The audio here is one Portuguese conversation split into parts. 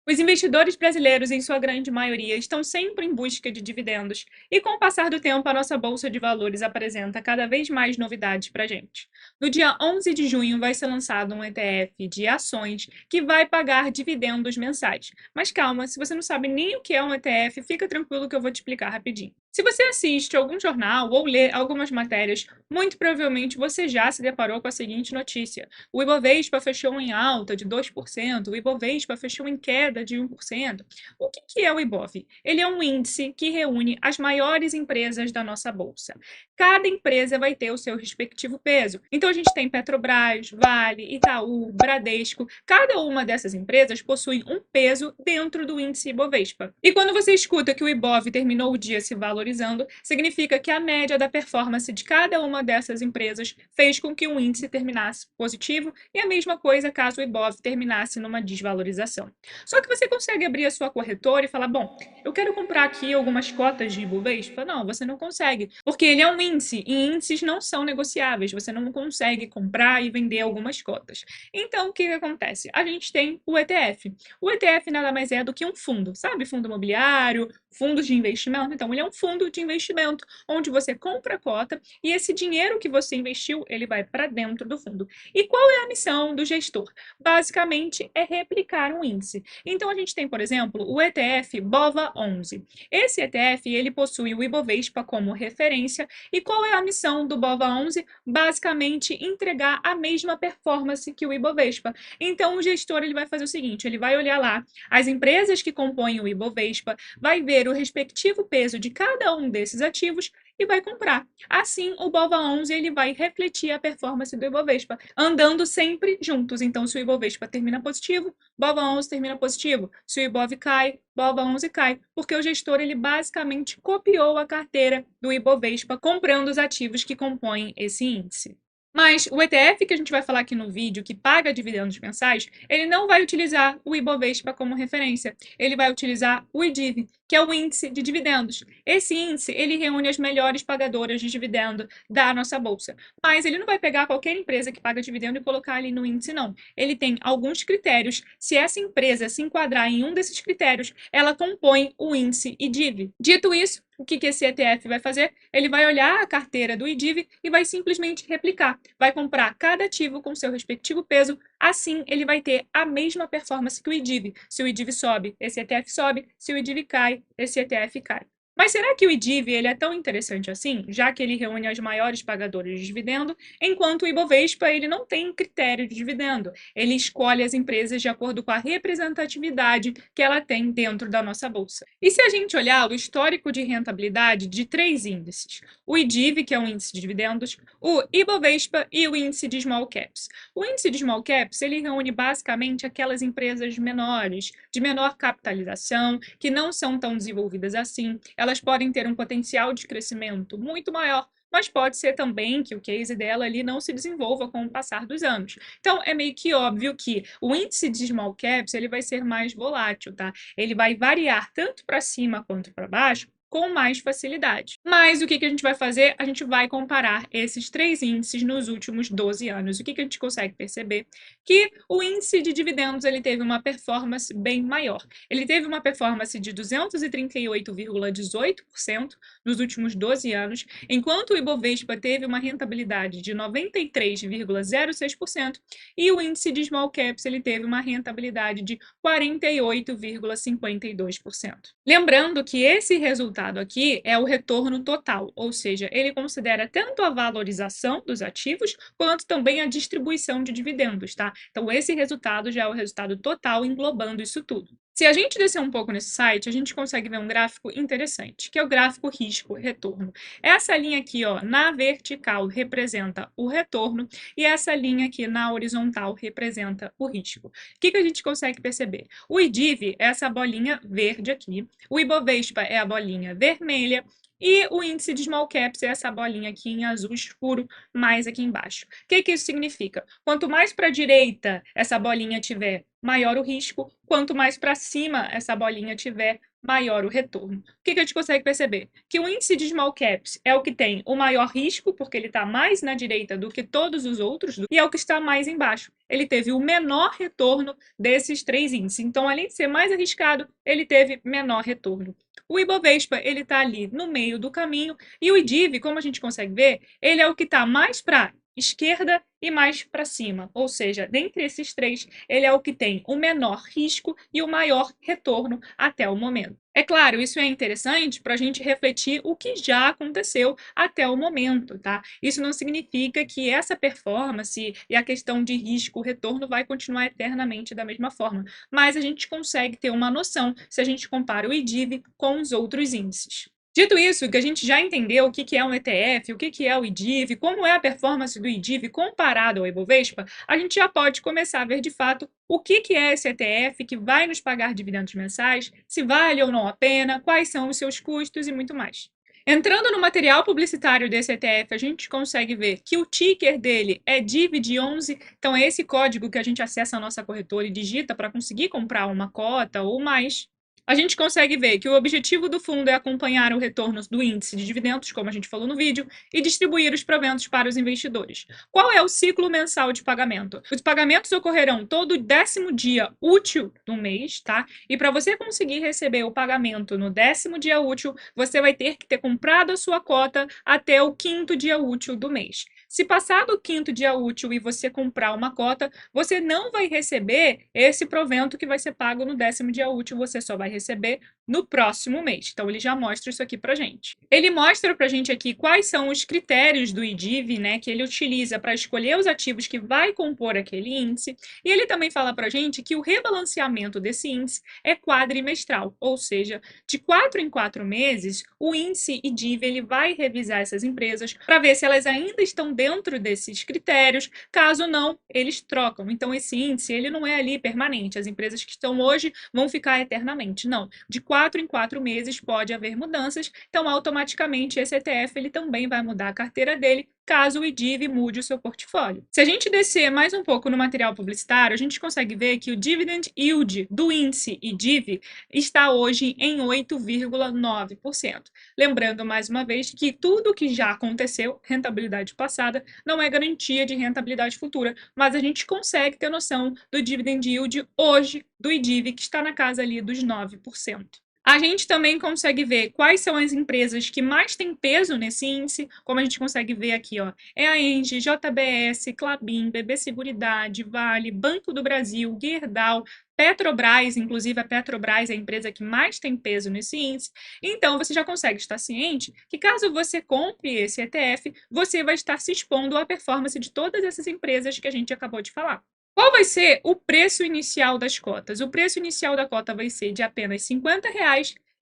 Os investidores brasileiros, em sua grande maioria, estão sempre em busca de dividendos, e com o passar do tempo, a nossa Bolsa de Valores apresenta cada vez mais novidades para a gente. No dia 11 de junho, vai ser lançado um ETF de ações que vai pagar dividendos mensais. Mas calma, se você não sabe nem o que é um ETF, fica tranquilo que eu vou te explicar rapidinho. Se você assiste algum jornal ou lê algumas matérias, muito provavelmente você já se deparou com a seguinte notícia: o Ibovespa fechou em alta de 2%, o Ibovespa fechou em queda de 1%. O que é o Ibov? Ele é um índice que reúne as maiores empresas da nossa bolsa. Cada empresa vai ter o seu respectivo peso. Então a gente tem Petrobras, Vale, Itaú, Bradesco. Cada uma dessas empresas possui um peso dentro do índice Ibovespa. E quando você escuta que o Ibov terminou o dia se valorizando, significa que a média da performance de cada uma dessas empresas fez com que o índice terminasse positivo, e a mesma coisa caso o Ibov terminasse numa desvalorização. Só que você consegue abrir a sua corretora e falar: bom, eu quero comprar aqui algumas cotas de Ibovespa? Não, você não consegue, porque ele é um índice e índices não são negociáveis, você não consegue comprar e vender algumas cotas. Então, o que acontece? A gente tem o ETF. O ETF nada mais é do que um fundo, sabe? Fundo imobiliário, fundos de investimento. Então, ele é um fundo de investimento onde você compra a cota e esse dinheiro que você investiu, ele vai para dentro do fundo. E qual é a missão do gestor? Basicamente, é replicar um índice. Então, a gente tem, por exemplo, o ETF BOVA11. Esse ETF, ele possui o Ibovespa como referência. E qual é a missão do BOVA11? Basicamente, entregar a mesma performance que o Ibovespa. Então, o gestor ele vai fazer o seguinte, ele vai olhar lá as empresas que compõem o Ibovespa, vai ver o respectivo peso de cada um desses ativos e vai comprar. Assim, o BOVA11 ele vai refletir a performance do Ibovespa, andando sempre juntos. Então, se o Ibovespa termina positivo, BOVA11 termina positivo. Se o Ibov cai, BOVA11 cai, porque o gestor ele basicamente copiou a carteira do Ibovespa, comprando os ativos que compõem esse índice. Mas o ETF que a gente vai falar aqui no vídeo, que paga dividendos mensais, ele não vai utilizar o Ibovespa como referência. Ele vai utilizar o IDIV, que é o índice de dividendos. Esse índice, ele reúne as melhores pagadoras de dividendo da nossa bolsa. Mas ele não vai pegar qualquer empresa que paga dividendo e colocar ali no índice, não. Ele tem alguns critérios. Se essa empresa se enquadrar em um desses critérios, ela compõe o índice IDIV. Dito isso, o que esse ETF vai fazer? Ele vai olhar a carteira do IDIV e vai simplesmente replicar. Vai comprar cada ativo com seu respectivo peso, assim ele vai ter a mesma performance que o IDIV. Se o IDIV sobe, esse ETF sobe. Se o IDIV cai, esse ETF cai. Mas será que o IDIV ele é tão interessante assim, já que ele reúne as maiores pagadoras de dividendo, enquanto o Ibovespa ele não tem critério de dividendo. Ele escolhe as empresas de acordo com a representatividade que ela tem dentro da nossa bolsa. E se a gente olhar o histórico de rentabilidade de três índices, o IDIV, que é um índice de dividendos, o Ibovespa e o índice de small caps. O índice de small caps ele reúne basicamente aquelas empresas menores, de menor capitalização, que não são tão desenvolvidas assim. Elas podem ter um potencial de crescimento muito maior, mas pode ser também que o case dela ali não se desenvolva com o passar dos anos. Então, é meio que óbvio que o índice de small caps ele vai ser mais volátil, tá? Ele vai variar tanto para cima quanto para baixo, com mais facilidade. Mas o que a gente vai fazer? A gente vai comparar esses três índices nos últimos 12 anos. O que a gente consegue perceber? Que o índice de dividendos ele teve uma performance bem maior. Ele teve uma performance de 238,18% nos últimos 12 anos, enquanto o Ibovespa teve uma rentabilidade de 93,06% e o índice de small caps ele teve uma rentabilidade de 48,52%. Lembrando que esse resultado aqui é o retorno total, ou seja, ele considera tanto a valorização dos ativos quanto também a distribuição de dividendos, tá? Então esse resultado já é o resultado total englobando isso tudo. Se a gente descer um pouco nesse site, a gente consegue ver um gráfico interessante, que é o gráfico risco-retorno. Essa linha aqui, ó, na vertical representa o retorno e essa linha aqui na horizontal representa o risco. O que a gente consegue perceber? O IDIV é essa bolinha verde aqui, o Ibovespa é a bolinha vermelha e o índice de small caps é essa bolinha aqui em azul escuro, mais aqui embaixo. O que isso significa? Quanto mais para a direita essa bolinha tiver, maior o risco. Quanto mais para cima essa bolinha tiver, maior o retorno. O que a gente consegue perceber? Que o índice de small caps é o que tem o maior risco, porque ele está mais na direita do que todos os outros, e é o que está mais embaixo. Ele teve o menor retorno desses três índices. Então, além de ser mais arriscado, ele teve menor retorno. O Ibovespa, ele está ali no meio do caminho, e o IDIV, como a gente consegue ver, ele é o que está mais para esquerda e mais para cima, ou seja, dentre esses três, ele é o que tem o menor risco e o maior retorno até o momento. É claro, isso é interessante para a gente refletir o que já aconteceu até o momento, tá? Isso não significa que essa performance e a questão de risco-retorno vai continuar eternamente da mesma forma, mas a gente consegue ter uma noção se a gente compara o IDIV com os outros índices. Dito isso, que a gente já entendeu o que é um ETF, o que é o IDIV, como é a performance do IDIV comparado ao Ibovespa, a gente já pode começar a ver de fato o que é esse ETF que vai nos pagar dividendos mensais, se vale ou não a pena, quais são os seus custos e muito mais. Entrando no material publicitário desse ETF, a gente consegue ver que o ticker dele é DIVD11, então é esse código que a gente acessa a nossa corretora e digita para conseguir comprar uma cota ou mais. A gente consegue ver que o objetivo do fundo é acompanhar o retorno do índice de dividendos, como a gente falou no vídeo, e distribuir os proventos para os investidores. Qual é o ciclo mensal de pagamento? Os pagamentos ocorrerão todo 10º dia útil do mês, tá? E para você conseguir receber o pagamento no 10º dia útil, você vai ter que ter comprado a sua cota até o 5º dia útil do mês. Se passar do 5º dia útil e você comprar uma cota, você não vai receber esse provento que vai ser pago no 10º dia útil, você só vai receber no próximo mês. Então, ele já mostra isso aqui pra gente. Ele mostra pra gente aqui quais são os critérios do IDIV, né, que ele utiliza para escolher os ativos que vai compor aquele índice, e ele também fala pra gente que o rebalanceamento desse índice é quadrimestral, ou seja, de 4 em 4 meses, o índice IDIV ele vai revisar essas empresas para ver se elas ainda estão dentro desses critérios, caso não, eles trocam. Então, esse índice ele não é ali permanente, as empresas que estão hoje vão ficar eternamente, não. De 4 em 4 meses pode haver mudanças, então automaticamente esse ETF ele também vai mudar a carteira dele, caso o IDIV mude o seu portfólio. Se a gente descer mais um pouco no material publicitário, a gente consegue ver que o dividend yield do índice IDIV está hoje em 8,9%. Lembrando mais uma vez que tudo que já aconteceu, rentabilidade passada, não é garantia de rentabilidade futura, mas a gente consegue ter noção do dividend yield hoje do IDIV, que está na casa ali dos 9%. A gente também consegue ver quais são as empresas que mais têm peso nesse índice, como a gente consegue ver aqui, ó, é a Engie, JBS, Klabin, BB Seguridade, Vale, Banco do Brasil, Gerdau, Petrobras, inclusive a Petrobras é a empresa que mais tem peso nesse índice. Então, você já consegue estar ciente que caso você compre esse ETF, você vai estar se expondo à performance de todas essas empresas que a gente acabou de falar. Qual vai ser o preço inicial das cotas? O preço inicial da cota vai ser de apenas R$ 50.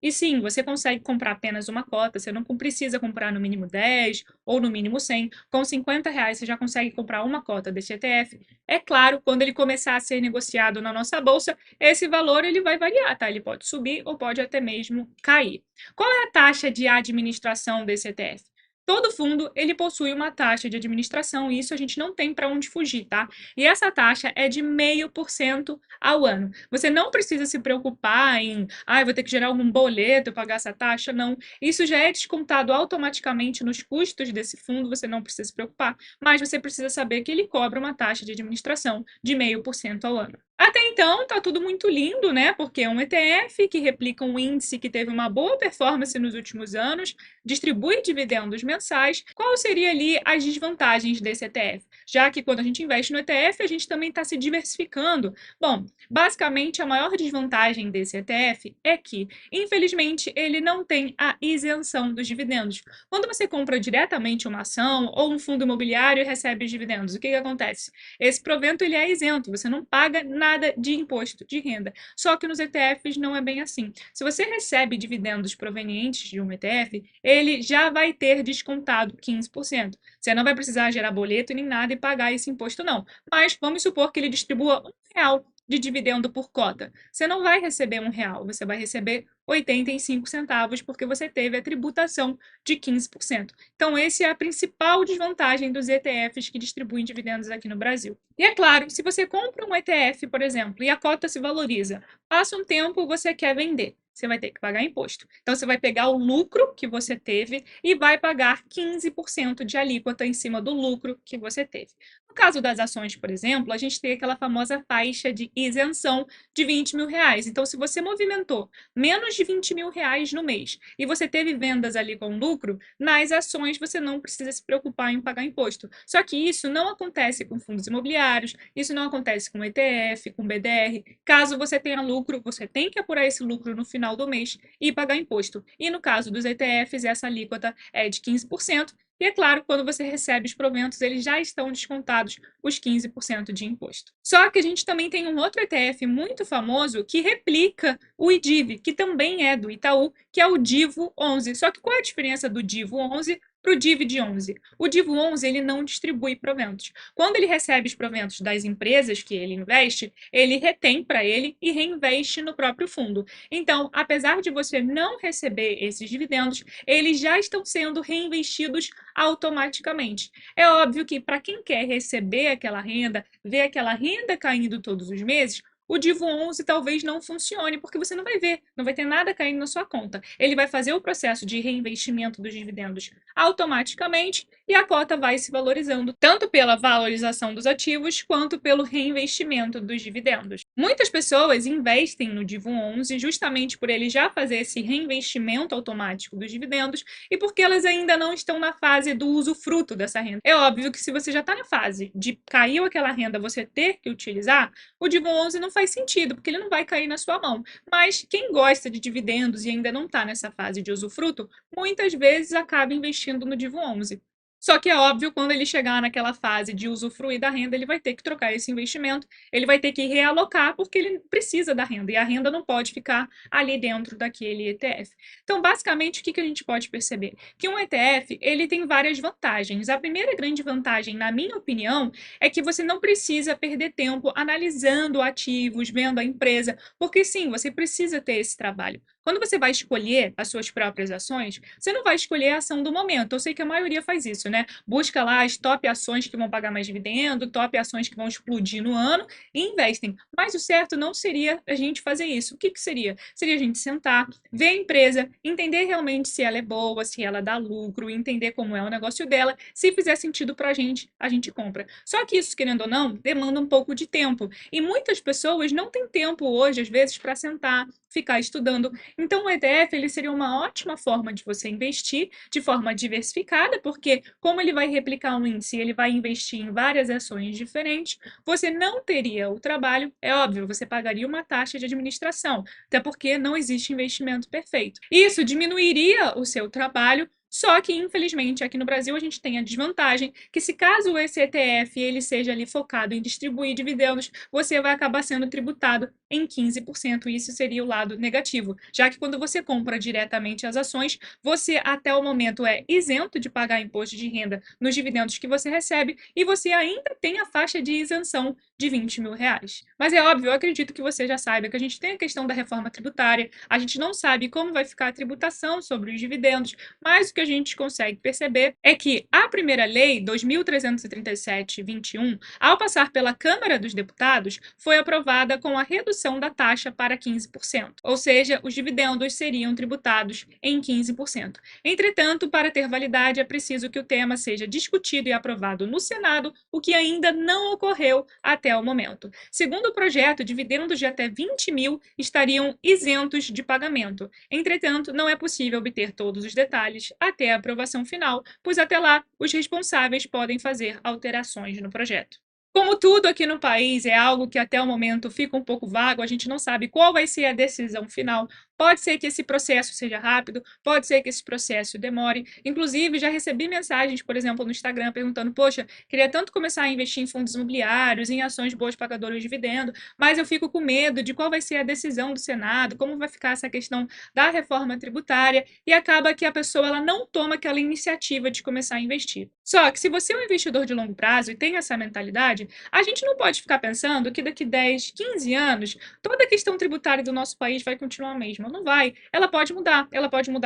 E sim, você consegue comprar apenas uma cota, você não precisa comprar no mínimo 10 ou no mínimo 100. Com R$ 50 você já consegue comprar uma cota desse ETF. É claro, quando ele começar a ser negociado na nossa bolsa, esse valor ele vai variar, tá? Ele pode subir ou pode até mesmo cair. Qual é a taxa de administração desse ETF? Todo fundo, ele possui uma taxa de administração, e isso a gente não tem para onde fugir, tá? E essa taxa é de 0,5% ao ano. Você não precisa se preocupar em, vou ter que gerar algum boleto para pagar essa taxa, não. Isso já é descontado automaticamente nos custos desse fundo, você não precisa se preocupar, mas você precisa saber que ele cobra uma taxa de administração de 0,5% ao ano. Até então, tá tudo muito lindo, né? Porque é um ETF que replica um índice que teve uma boa performance nos últimos anos, distribui dividendos mensais. Qual seria ali as desvantagens desse ETF? Já que quando a gente investe no ETF, a gente também está se diversificando. Bom, basicamente a maior desvantagem desse ETF é que, infelizmente, ele não tem a isenção dos dividendos. Quando você compra diretamente uma ação ou um fundo imobiliário e recebe os dividendos, o que acontece? Esse provento ele é isento, você não paga nada de imposto de renda. Só que nos ETFs não é bem assim. Se você recebe dividendos provenientes de um ETF, ele já vai ter descontado 15%. Você não vai precisar gerar boleto nem nada e pagar esse imposto, não. Mas vamos supor que ele distribua R$ 1 de dividendo por cota. Você não vai receber R$ 1, você vai receber 85 centavos porque você teve a tributação de 15%. Então, essa é a principal desvantagem dos ETFs que distribuem dividendos aqui no Brasil. E é claro, se você compra um ETF, por exemplo, e a cota se valoriza, passa um tempo, você quer vender. você vai ter que pagar imposto. Então, você vai pegar o lucro que você teve e vai pagar 15% de alíquota em cima do lucro que você teve. No caso das ações, por exemplo, a gente tem aquela famosa faixa de isenção de R$ 20.000. Então, se você movimentou menos de R$ 20.000 no mês e você teve vendas ali com lucro, nas ações você não precisa se preocupar em pagar imposto. Só que isso não acontece com fundos imobiliários, isso não acontece com ETF, com BDR. Caso você tenha lucro, você tem que apurar esse lucro no final do mês e pagar imposto. E no caso dos ETFs, essa alíquota é de 15%. E é claro, quando você recebe os proventos, eles já estão descontados os 15% de imposto. Só que a gente também tem um outro ETF muito famoso que replica o IDIV, que também é do Itaú, que é o Divo 11. Só que qual é a diferença do Divo 11 para o DIV 11? O Divo 11 ele não distribui proventos. Quando ele recebe os proventos das empresas que ele investe, ele retém para ele e reinveste no próprio fundo. Então, apesar de você não receber esses dividendos, eles já estão sendo reinvestidos automaticamente. É óbvio que para quem quer receber aquela renda, ver aquela renda caindo todos os meses, o Divo 11 talvez não funcione, porque você não vai ver, não vai ter nada caindo na sua conta. Ele vai fazer o processo de reinvestimento dos dividendos automaticamente e a cota vai se valorizando, tanto pela valorização dos ativos quanto pelo reinvestimento dos dividendos. Muitas pessoas investem no Divo 11 justamente por ele já fazer esse reinvestimento automático dos dividendos e porque elas ainda não estão na fase do usufruto dessa renda. É óbvio que se você já está na fase de caiu aquela renda, você ter que utilizar, o Divo 11 não faz sentido, porque ele não vai cair na sua mão. Mas quem gosta de dividendos e ainda não está nessa fase de usufruto, muitas vezes acaba investindo no Divo 11. Só que é óbvio, quando ele chegar naquela fase de usufruir da renda, ele vai ter que trocar esse investimento, ele vai ter que realocar, porque ele precisa da renda, e a renda não pode ficar ali dentro daquele ETF. Então, basicamente, o que a gente pode perceber? Que um ETF, ele tem várias vantagens. A primeira grande vantagem, na minha opinião, é que você não precisa perder tempo analisando ativos, vendo a empresa, porque sim, você precisa ter esse trabalho. Quando você vai escolher as suas próprias ações, você não vai escolher a ação do momento. Eu sei que a maioria faz isso, né? Busca lá as top ações que vão pagar mais dividendo, top ações que vão explodir no ano e investem. Mas o certo não seria a gente fazer isso. O que seria? Seria a gente sentar, ver a empresa, entender realmente se ela é boa, se ela dá lucro, entender como é o negócio dela. Se fizer sentido pra gente, a gente compra. Só que isso, querendo ou não, demanda um pouco de tempo. E muitas pessoas não têm tempo hoje, às vezes, para sentar, ficar estudando. Então, o ETF ele seria uma ótima forma de você investir de forma diversificada, porque como ele vai replicar um índice, ele vai investir em várias ações diferentes, você não teria o trabalho, é óbvio, você pagaria uma taxa de administração, até porque não existe investimento perfeito. Isso diminuiria o seu trabalho. Só que, infelizmente, aqui no Brasil a gente tem a desvantagem que se caso esse ETF ele seja ali focado em distribuir dividendos, você vai acabar sendo tributado em 15%, e isso seria o lado negativo, já que quando você compra diretamente as ações, você até o momento é isento de pagar imposto de renda nos dividendos que você recebe e você ainda tem a faixa de isenção de R$ 20.000. Mas é óbvio, eu acredito que você já saiba que a gente tem a questão da reforma tributária, a gente não sabe como vai ficar a tributação sobre os dividendos, mas o que a gente consegue perceber é que a primeira lei, 2.337/21, ao passar pela Câmara dos Deputados, foi aprovada com a redução da taxa para 15%, ou seja, os dividendos seriam tributados em 15%. Entretanto, para ter validade, é preciso que o tema seja discutido e aprovado no Senado, o que ainda não ocorreu até o momento. Segundo o projeto, dividendos de até 20 mil estariam isentos de pagamento. Entretanto, não é possível obter todos os detalhes até a aprovação final, pois até lá os responsáveis podem fazer alterações no projeto. Como tudo aqui no país é algo que até o momento fica um pouco vago, a gente não sabe qual vai ser a decisão final. Pode ser que esse processo seja rápido, pode ser que esse processo demore. Inclusive, já recebi mensagens, por exemplo, no Instagram, perguntando: poxa, queria tanto começar a investir em fundos imobiliários, em ações boas pagadoras de dividendo, mas eu fico com medo de qual vai ser a decisão do Senado, como vai ficar essa questão da reforma tributária, e acaba que a pessoa ela não toma aquela iniciativa de começar a investir. Só que se você é um investidor de longo prazo e tem essa mentalidade, a gente não pode ficar pensando que daqui 10, 15 anos, toda a questão tributária do nosso país vai continuar a mesma. Não vai. Ela pode mudar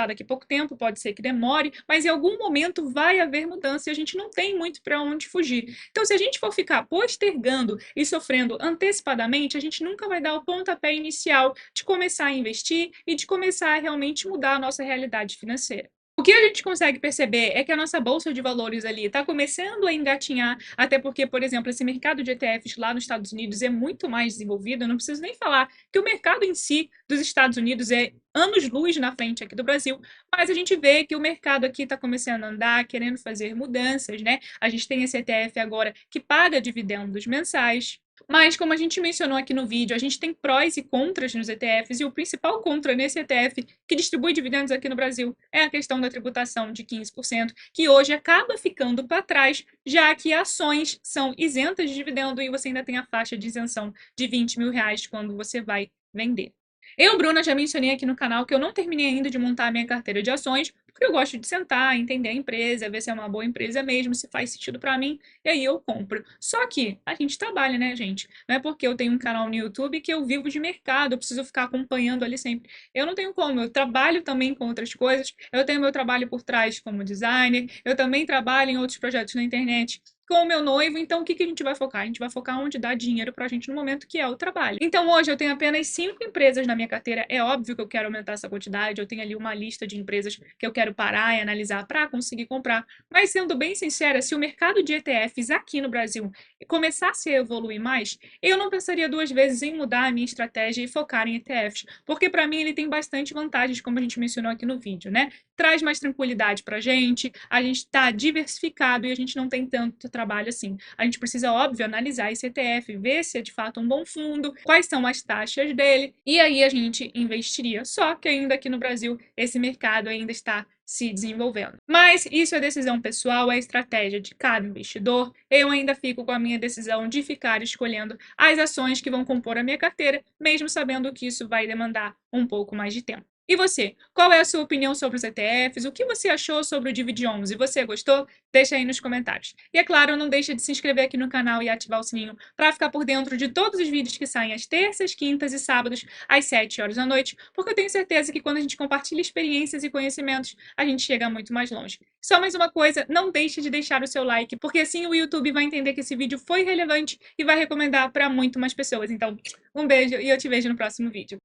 daqui a pouco tempo, pode ser que demore, mas em algum momento vai haver mudança e a gente não tem muito para onde fugir. Então, se a gente for ficar postergando e sofrendo antecipadamente, a gente nunca vai dar o pontapé inicial de começar a investir e de começar a realmente mudar a nossa realidade financeira. O que a gente consegue perceber é que a nossa bolsa de valores ali está começando a engatinhar, até porque, por exemplo, esse mercado de ETFs lá nos Estados Unidos é muito mais desenvolvido. Eu não preciso nem falar que o mercado em si dos Estados Unidos é anos-luz na frente aqui do Brasil, mas a gente vê que o mercado aqui está começando a andar, querendo fazer mudanças, né? A gente tem esse ETF agora que paga dividendos mensais. Mas, como a gente mencionou aqui no vídeo, a gente tem prós e contras nos ETFs, e o principal contra nesse ETF que distribui dividendos aqui no Brasil é a questão da tributação de 15%, que hoje acaba ficando para trás, já que ações são isentas de dividendo e você ainda tem a faixa de isenção de R$ 20.000 quando você vai vender. Eu, Bruna, já mencionei aqui no canal que eu não terminei ainda de montar a minha carteira de ações, porque eu gosto de sentar, entender a empresa, ver se é uma boa empresa mesmo, se faz sentido para mim, e aí eu compro. Só que a gente trabalha, né, gente? Não é porque eu tenho um canal no YouTube que eu vivo de mercado, eu preciso ficar acompanhando ali sempre. Eu não tenho como, eu trabalho também com outras coisas, eu tenho meu trabalho por trás como designer, eu também trabalho em outros projetos na internet com o meu noivo. Então o que a gente vai focar? A gente vai focar onde dá dinheiro pra gente no momento, que é o trabalho. Então hoje eu tenho apenas 5 empresas na minha carteira. É óbvio que eu quero aumentar essa quantidade, eu tenho ali uma lista de empresas que eu quero parar e analisar para conseguir comprar. Mas sendo bem sincera, se o mercado de ETFs aqui no Brasil começasse a evoluir mais, eu não pensaria duas vezes em mudar a minha estratégia e focar em ETFs, porque para mim ele tem bastante vantagens, como a gente mencionou aqui no vídeo, né? Traz mais tranquilidade pra gente, a gente está diversificado e a gente não tem tanto trabalho assim. A gente precisa, óbvio, analisar esse ETF, ver se é de fato um bom fundo, quais são as taxas dele, e aí a gente investiria. Só que ainda aqui no Brasil, esse mercado ainda está se desenvolvendo. Mas isso é decisão pessoal, é estratégia de cada investidor. Eu ainda fico com a minha decisão de ficar escolhendo as ações que vão compor a minha carteira, mesmo sabendo que isso vai demandar um pouco mais de tempo. E você? Qual é a sua opinião sobre os ETFs? O que você achou sobre o Divid11? Você gostou? Deixa aí nos comentários. E é claro, não deixa de se inscrever aqui no canal e ativar o sininho para ficar por dentro de todos os vídeos que saem às terças, quintas e sábados, às 7 horas da noite, porque eu tenho certeza que quando a gente compartilha experiências e conhecimentos, a gente chega muito mais longe. Só mais uma coisa, não deixe de deixar o seu like, porque assim o YouTube vai entender que esse vídeo foi relevante e vai recomendar para muito mais pessoas. Então, um beijo e eu te vejo no próximo vídeo.